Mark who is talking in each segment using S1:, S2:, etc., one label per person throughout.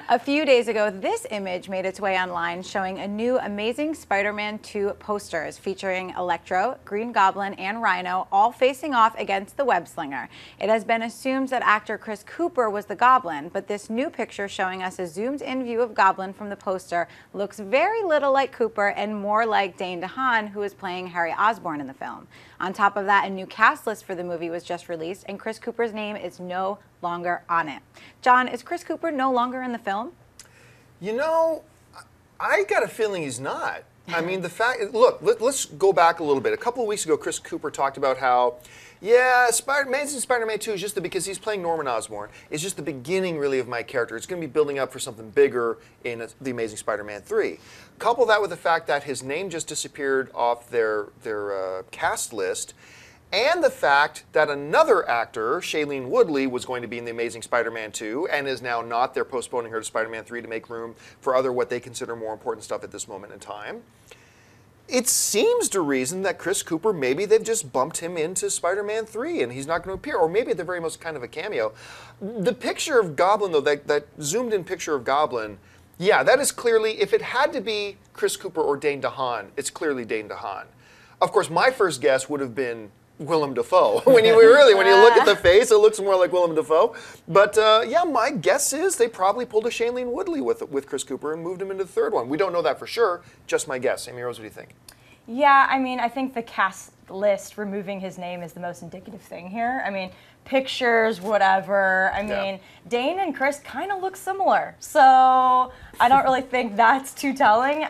S1: A few days ago, this image made its way online showing a new Amazing Spider-Man 2 posters featuring Electro, Green Goblin, and Rhino all facing off against the web slinger. It has been assumed that actor Chris Cooper was the Goblin, but this new picture showing us a zoomed-in view of Goblin from the poster looks very little like Cooper and more like Dane DeHaan, who is playing Harry Osborn in the film. On top of that, a new cast list for the movie was just released, and Chris Cooper's name is no longer on it. John, is Chris Cooper no longer in the film?
S2: You know, I got a feeling he's not. I mean, the fact, look, let's go back a little bit. A couple of weeks ago, Chris Cooper talked about how, yeah, Amazing Spider-Man 2 is just because he's playing Norman Osborn, it's just the beginning, really, of my character. It's going to be building up for something bigger in The Amazing Spider-Man 3. Couple that with the fact that his name just disappeared off their cast list, and the fact that another actor, Shailene Woodley, was going to be in The Amazing Spider-Man 2 and is now not. They're postponing her to Spider-Man 3 to make room for other what they consider more important stuff at this moment in time. It seems to reason that Chris Cooper, maybe they've just bumped him into Spider-Man 3 and he's not going to appear, or maybe at the very most kind of a cameo. The picture of Goblin, though, that zoomed-in picture of Goblin, yeah, that is clearly, if it had to be Chris Cooper or Dane DeHaan, it's clearly Dane DeHaan. Of course, my first guess would have been Willem Dafoe. When you look at the face, it looks more like Willem Dafoe. But yeah, my guess is they probably pulled a Shailene Woodley with Chris Cooper and moved him into the third one. We don't know that for sure. Just my guess. Amy Rose, what do you think?
S3: Yeah, I mean, I think the cast list removing his name is the most indicative thing here. I mean, pictures, whatever. I mean, Dane and Chris kind of look similar, so I don't really think that's too telling.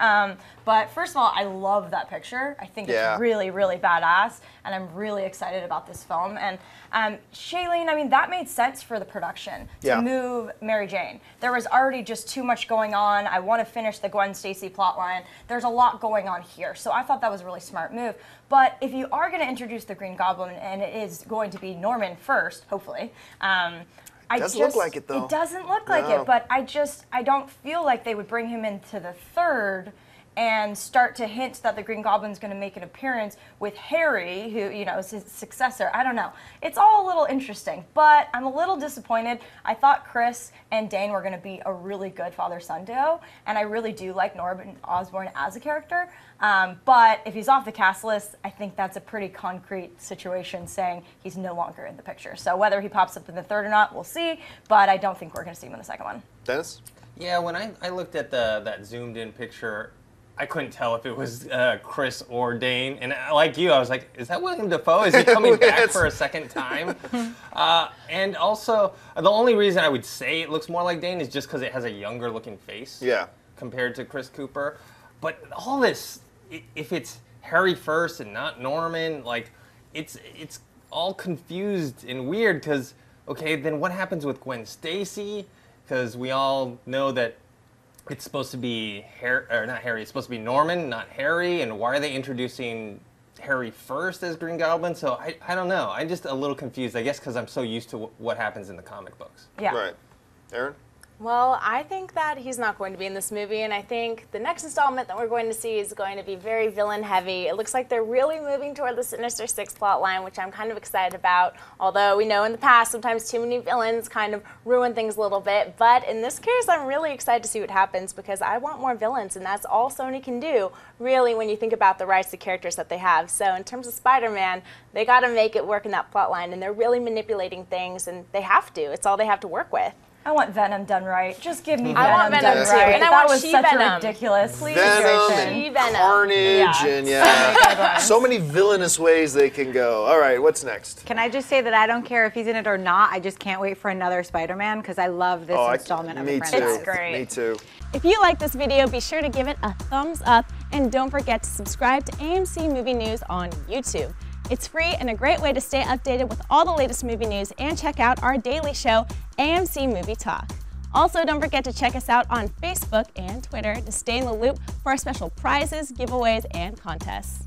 S3: But first of all, I love that picture. I think it's really, really badass, and I'm really excited about this film. And Shailene, I mean, that made sense for the production to move Mary Jane. There was already just too much going on. I want to finish the Gwen Stacy plotline. There's a lot going on here, so I thought that was a really smart move. But if you are going to introduce the Green Goblin, and it is going to be Norman first, hopefully,
S2: it doesn't look like it, though.
S3: It doesn't look like it, but I don't feel like they would bring him into the third and start to hint that the Green Goblin's going to make an appearance with Harry, who, you know, is his successor. I don't know. It's all a little interesting, but I'm a little disappointed. I thought Chris and Dane were going to be a really good father-son duo, and I really do like Norman Osborn as a character. But if he's off the cast list, I think that's a pretty concrete situation saying he's no longer in the picture. So whether he pops up in the third or not, we'll see, but I don't think we're going to see him in the second one.
S2: Dennis?
S4: Yeah, when I looked at that zoomed-in picture, I couldn't tell if it was Chris or Dane, and like you, I was like, is that Willem Dafoe? Is he coming back for a second time? And also, the only reason I would say it looks more like Dane is just because it has a younger looking face compared to Chris Cooper. But all this, if it's Harry first and not Norman, like, it's all confused and weird because, okay, then what happens with Gwen Stacy? Because we all know that it's supposed to be it's supposed to be Norman, not Harry, and why are they introducing Harry first as Green Goblin? So I don't know. I'm just a little confused, I guess, because I'm so used to what happens in the comic books.
S3: Yeah.
S2: Right. Aaron?
S5: Well, I think that he's not going to be in this movie, and I think the next installment that we're going to see is going to be very villain-heavy. It looks like they're really moving toward the Sinister Six plotline, which I'm kind of excited about, although we know in the past sometimes too many villains kind of ruin things a little bit. But in this case, I'm really excited to see what happens because I want more villains, and that's all Sony can do, really, when you think about the rights to characters that they have. So in terms of Spider-Man, they got to make it work in that plotline, and they're really manipulating things, and they have to. It's all they have to work with.
S3: I want Venom done right. Just give me Venom,
S5: I want Venom
S3: done
S5: too.
S3: right.
S5: And I
S3: that
S5: want
S3: was such
S5: Venom.
S3: a ridiculous
S2: Venom and Carnage and so many villainous ways they can go. All right, what's next?
S1: Can I just say that I don't care if he's in it or not. I just can't wait for another Spider-Man because I love this installment of the franchise.
S5: It's great.
S2: Me too.
S6: If you like this video, be sure to give it a thumbs up and don't forget to subscribe to AMC Movie News on YouTube. It's free and a great way to stay updated with all the latest movie news and check out our daily show, AMC Movie Talk. Also, don't forget to check us out on Facebook and Twitter to stay in the loop for our special prizes, giveaways, and contests.